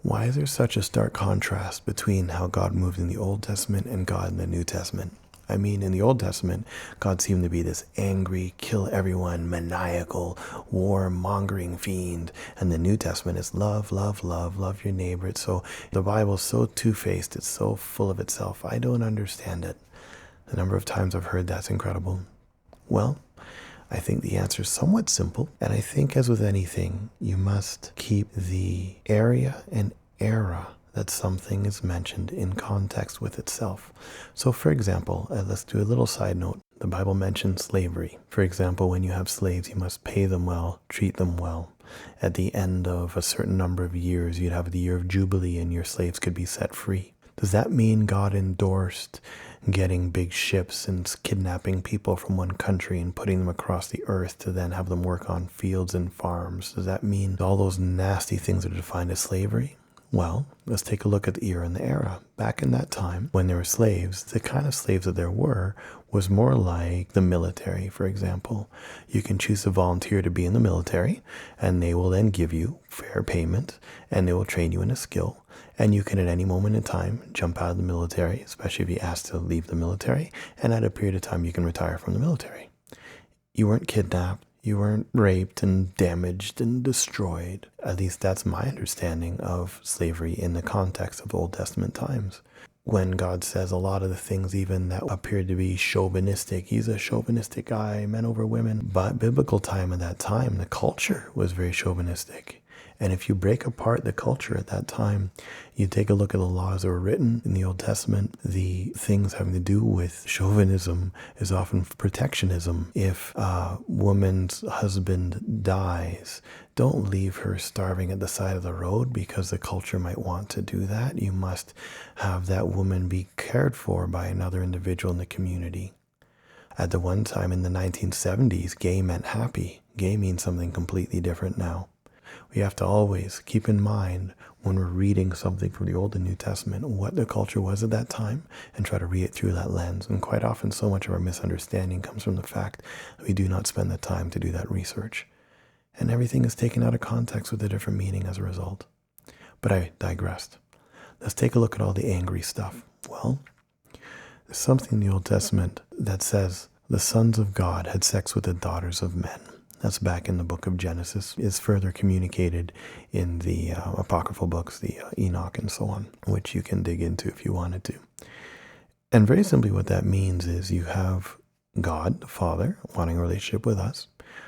Why is there such a stark contrast between how God moved in the Old Testament and God in the New Testament? I mean, in the Old Testament, God seemed to be this angry, kill everyone, maniacal, warmongering fiend. And the New Testament is love, love, love, love your neighbor. So the Bible is so two-faced. It's so full of itself. I don't understand it. The number of times I've heard that's incredible. Well, I think the answer is somewhat simple. And I think, as with anything, you must keep the area and era that something is mentioned in context with itself. So, for example, let's do a little side note. The Bible mentions slavery. For example, when you have slaves, you must pay them well, treat them well. At the end of a certain number of years, you'd have the year of Jubilee and your slaves could be set free. Does that mean God endorsed getting big ships and kidnapping people from one country and putting them across the earth to then have them work on fields and farms? Does that mean all those nasty things that are defined as slavery? Well, let's take a look at the era and the era. Back in that time, when there were slaves, the kind of slaves that there were was more like the military, for example. You can choose to volunteer to be in the military, and they will then give you fair payment, and they will train you in a skill. And you can, at any moment in time, jump out of the military, especially if you ask to leave the military, and at a period of time, you can retire from the military. You weren't kidnapped. You weren't raped and damaged and destroyed. At least that's my understanding of slavery in the context of Old Testament times. When God says a lot of the things even that appeared to be chauvinistic, he's a chauvinistic guy, men over women. But biblical time at that time, the culture was very chauvinistic. And if you break apart the culture at that time, you take a look at the laws that were written in the Old Testament, the things having to do with chauvinism is often protectionism. If a woman's husband dies, don't leave her starving at the side of the road because the culture might want to do that. You must have that woman be cared for by another individual in the community. At the one time in the 1970s, gay meant happy. Gay means something completely different now. We have to always keep in mind when we're reading something from the Old and New Testament what the culture was at that time and try to read it through that lens. And quite often so much of our misunderstanding comes from the fact that we do not spend the time to do that research. And everything is taken out of context with a different meaning as a result. But I digressed. Let's take a look at all the angry stuff. Well, there's something in the Old Testament that says the sons of God had sex with the daughters of men. That's back in the book of Genesis. It's further communicated in the apocryphal books, the Enoch and so on, which you can dig into if you wanted to. And very simply what that means is you have God, the Father, wanting a relationship with us.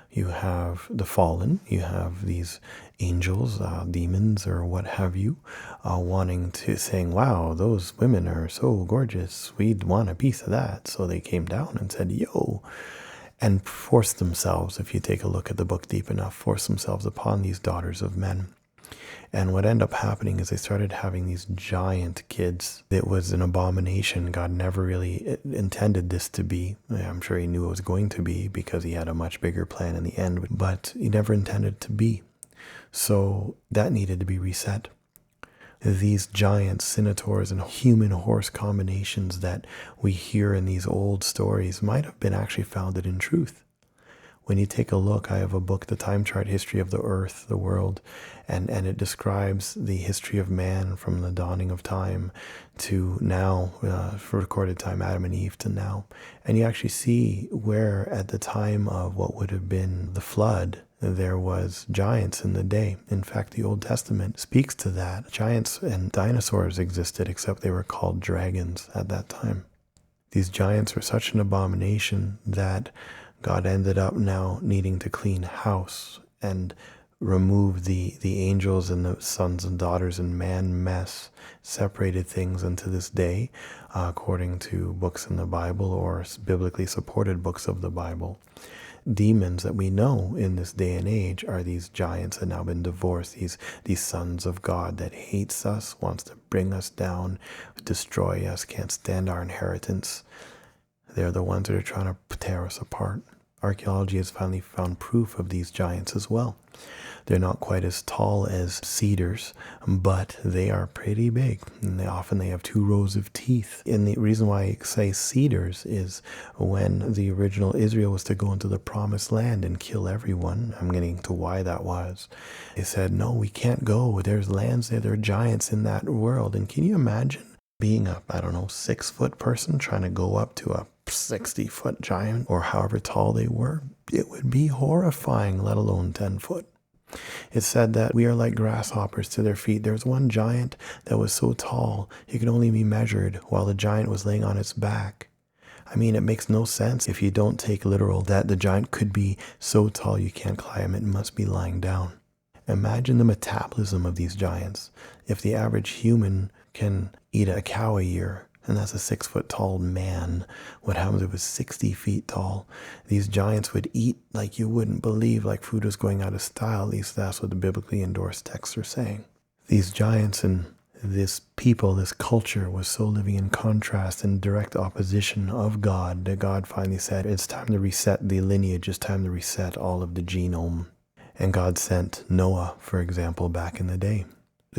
You have the fallen. You have these angels, demons, or what have you, wanting to, saying, wow, those women are so gorgeous. We'd want a piece of that. So they came down and said, yo, and forced themselves, if you take a look at the book deep enough, forced themselves upon these daughters of men. And what ended up happening is they started having these giant kids. It was an abomination. God never really intended this to be. I'm sure he knew it was going to be because he had a much bigger plan in the end, but he never intended it to be. So that needed to be reset. These giant centaurs and human horse combinations that we hear in these old stories might have been actually founded in truth. When you take a look, I have a book, The Time Chart History of the Earth, the World, and it describes the history of man from the dawning of time to now, for recorded time, Adam and Eve to now. And you actually see where at the time of what would have been the flood, there was giants in the day. In fact, the Old Testament speaks to that. Giants and dinosaurs existed, except they were called dragons at that time. These giants were such an abomination that God ended up now needing to clean house and remove the angels and the sons and daughters and man mess, separated things unto this day, according to books in the Bible or biblically supported books of the Bible. Demons that we know in this day and age are these giants that have now been divorced, these sons of God that hates us, wants to bring us down, destroy us, can't stand our inheritance. They're the ones that are trying to tear us apart. archaeology has finally found proof of these giants as well. They're not quite as tall as cedars, but they are pretty big. And they have 2 rows of teeth. And the reason why I say cedars is when the original Israel was to go into the promised land and kill everyone, I'm getting to why that was. They said, no, we can't go. There's lands there. There are giants in that world. And can you imagine being a, 6-foot person trying to go up to a 60-foot giant or however tall they were? It would be horrifying, let alone 10 foot. It said that we are like grasshoppers to their feet. There was one giant that was so tall, he could only be measured while the giant was laying on its back. I mean, it makes no sense if you don't take literal that the giant could be so tall you can't climb it, must be lying down. Imagine the metabolism of these giants. If the average human can eat a cow a year, and that's a 6-foot tall man, what happens if it was 60 feet tall? These giants would eat like you wouldn't believe, like food was going out of style. At least that's what the biblically endorsed texts are saying. These giants and this people, this culture was so living in contrast and direct opposition of God that God finally said, it's time to reset the lineage, it's time to reset all of the genome. And God sent Noah, for example, back in the day.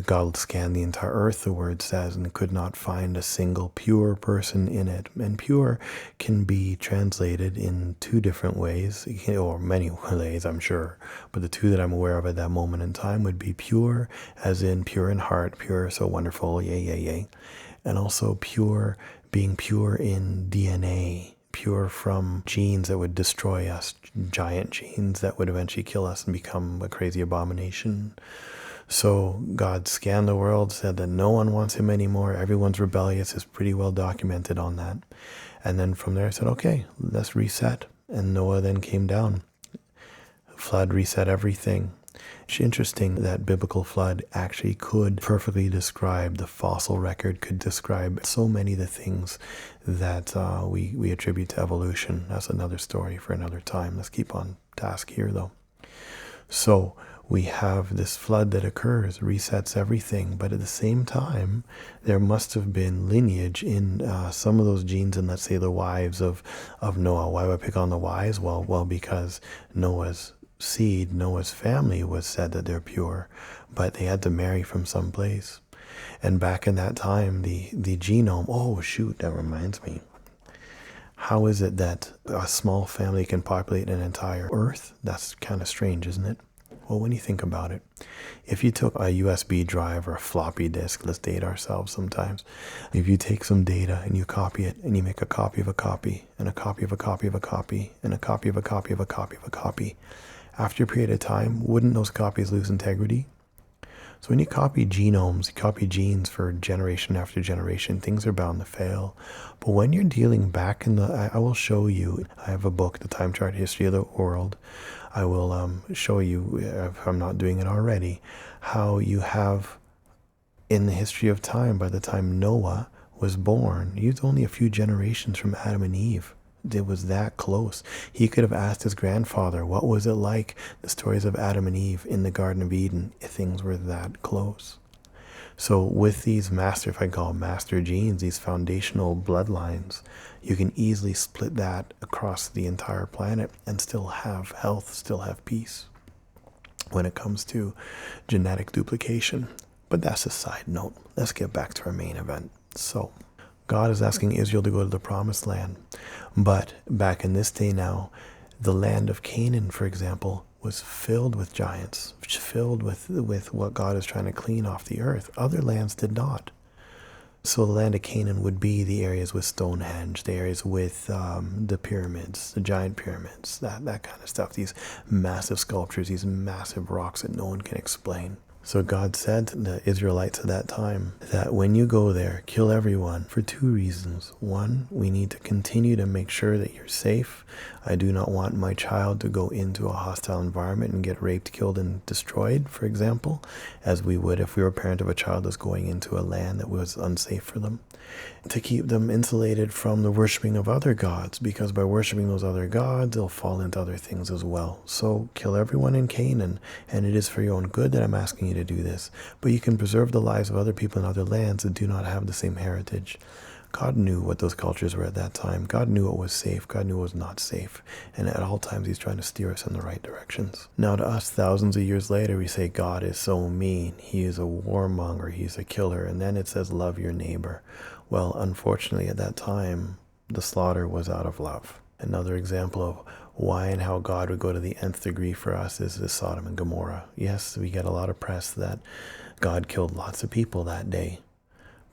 God scanned the entire earth, the word says, and could not find a single pure person in it. And pure can be translated in 2 different ways, or many ways, I'm sure. But the 2 that I'm aware of at that moment in time would be pure, as in pure in heart, pure, so wonderful, yay, yay, yay. And also pure, being pure in DNA, pure from genes that would destroy us, giant genes that would eventually kill us and become a crazy abomination. So God scanned the world, said that no one wants him anymore. Everyone's rebellious. Is pretty well documented on that. And then from there said, okay, let's reset. And Noah then came down. Flood reset everything. It's interesting that biblical flood actually could perfectly describe, the fossil record could describe so many of the things that we attribute to evolution. That's another story for another time. Let's keep on task here though. So we have this flood that occurs, resets everything, but at the same time, there must have been lineage in some of those genes in, let's say, the wives of Noah. Why would I pick on the wives? Well, because Noah's seed, Noah's family was said that they're pure, but they had to marry from some place. And back in that time, the genome, oh shoot, that reminds me. How is it that a small family can populate an entire earth? That's kind of strange, isn't it? Well, when you think about it, if you took a USB drive or a floppy disk, let's date ourselves sometimes. If you take some data and you copy it and you make a copy of a copy and a copy of a copy of a copy and a copy of a copy of a copy of a copy, after a period of time, wouldn't those copies lose integrity? So when you copy genomes, you copy genes for generation after generation, things are bound to fail. But when you're dealing back in I will show you, I have a book, The Time Chart History of the World. I will show you, if I'm not doing it already, how you have in the history of time, by the time Noah was born, he was only a few generations from Adam and Eve. It was that close. He could have asked his grandfather, what was it like, the stories of Adam and Eve in the Garden of Eden, if things were that close. So with these master, if I call them master genes, these foundational bloodlines, you can easily split that across the entire planet and still have health, still have peace when it comes to genetic duplication. But that's a side note. Let's get back to our main event. So God is asking Israel to go to the promised land. But back in this day now, the land of Canaan, for example, was filled with giants, filled with what God is trying to clean off the earth. Other lands did not. So the land of Canaan would be the areas with Stonehenge, the areas with the pyramids, the giant pyramids, that kind of stuff, these massive sculptures, these massive rocks that no one can explain. So God said to the Israelites at that time that when you go there, kill everyone for 2 reasons. 1, we need to continue to make sure that you're safe. I do not want my child to go into a hostile environment and get raped, killed, and destroyed, for example, as we would if we were a parent of a child that's going into a land that was unsafe for them. To keep them insulated from the worshiping of other gods, because by worshiping those other gods, they'll fall into other things as well. So kill everyone in Canaan, and it is for your own good that I'm asking you to do this. But you can preserve the lives of other people in other lands that do not have the same heritage. God knew what those cultures were at that time. God knew what was safe. God knew what was not safe. And at all times, he's trying to steer us in the right directions. Now, to us, thousands of years later, we say God is so mean. He is a warmonger. He's a killer. And then it says, love your neighbor. Well, unfortunately, at that time, the slaughter was out of love. Another example of why and how God would go to the nth degree for us is the Sodom and Gomorrah. Yes, we get a lot of press that God killed lots of people that day.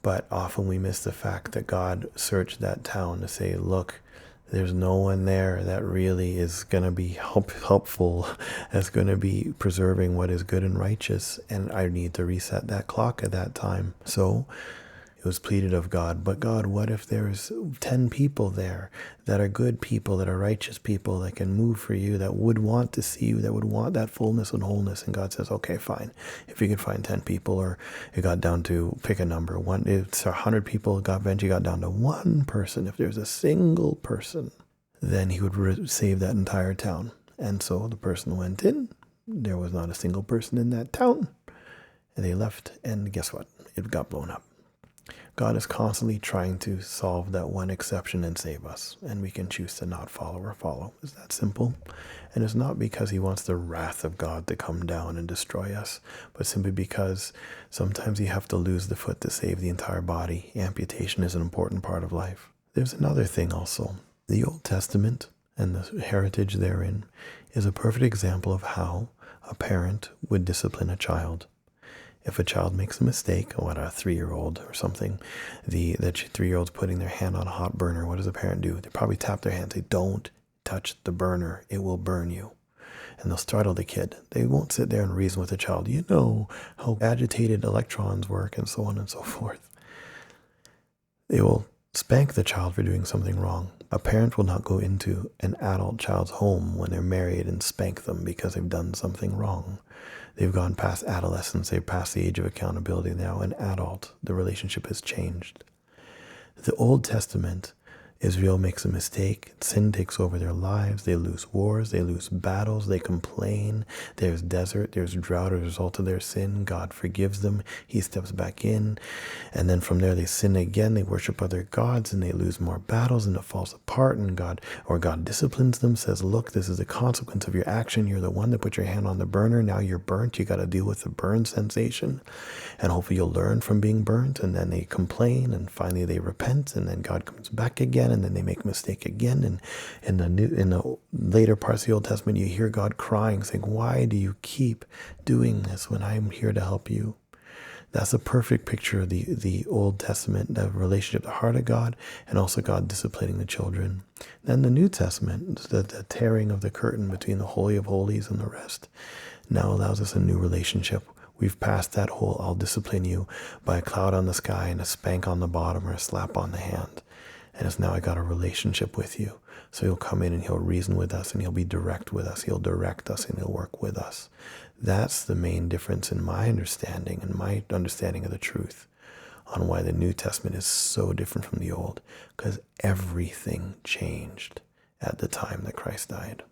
But often we miss the fact that God searched that town to say, look, there's no one there that really is going to be helpful, that's going to be preserving what is good and righteous. And I need to reset that clock at that time. So it was pleaded of God, but God, what if there's 10 people there that are good people, that are righteous people, that can move for you, that would want to see you, that would want that fullness and wholeness? And God says, okay, fine. If you could find 10 people, or it got down to, pick a number, one, it's 100 people, eventually got down to one person. If there's a single person, then he would save that entire town. And so the person went in. There was not a single person in that town. And they left, and guess what? It got blown up. God is constantly trying to solve that one exception and save us, and we can choose to not follow or follow. It's that simple. And it's not because he wants the wrath of God to come down and destroy us, but simply because sometimes you have to lose the foot to save the entire body. Amputation is an important part of life. There's another thing also. The Old Testament and the heritage therein is a perfect example of how a parent would discipline a child. If a child makes a mistake, what, a 3-year-old or something, that 3-year-old's putting their hand on a hot burner, what does a parent do? They probably tap their hand and say, don't touch the burner, it will burn you. And they'll startle the kid. They won't sit there and reason with the child, you know how agitated electrons work, and so on and so forth. They will spank the child for doing something wrong. A parent will not go into an adult child's home when they're married and spank them because they've done something wrong. They've gone past adolescence. They've passed the age of accountability. Now an adult. The relationship has changed. The Old Testament, Israel makes a mistake. Sin takes over their lives. They lose wars. They lose battles. They complain. There's desert. There's drought as a result of their sin. God forgives them. He steps back in. And then from there they sin again. They worship other gods and they lose more battles and it falls apart. And God disciplines them, says, look, this is the consequence of your action. You're the one that put your hand on the burner. Now you're burnt. You got to deal with the burn sensation. And hopefully you'll learn from being burnt. And then they complain and finally they repent. And then God comes back again. And then they make a mistake again. And in the later parts of the Old Testament, you hear God crying, saying, why do you keep doing this when I'm here to help you? That's a perfect picture of the Old Testament, the relationship, the heart of God, and also God disciplining the children. Then the New Testament, the tearing of the curtain between the Holy of Holies and the rest, now allows us a new relationship. We've passed that whole, I'll discipline you by a cloud on the sky and a spank on the bottom or a slap on the hand. And it's now I got a relationship with you. So he'll come in and he'll reason with us and he'll be direct with us. He'll direct us and he'll work with us. That's the main difference in my understanding and my understanding of the truth on why the New Testament is so different from the Old. Because everything changed at the time that Christ died.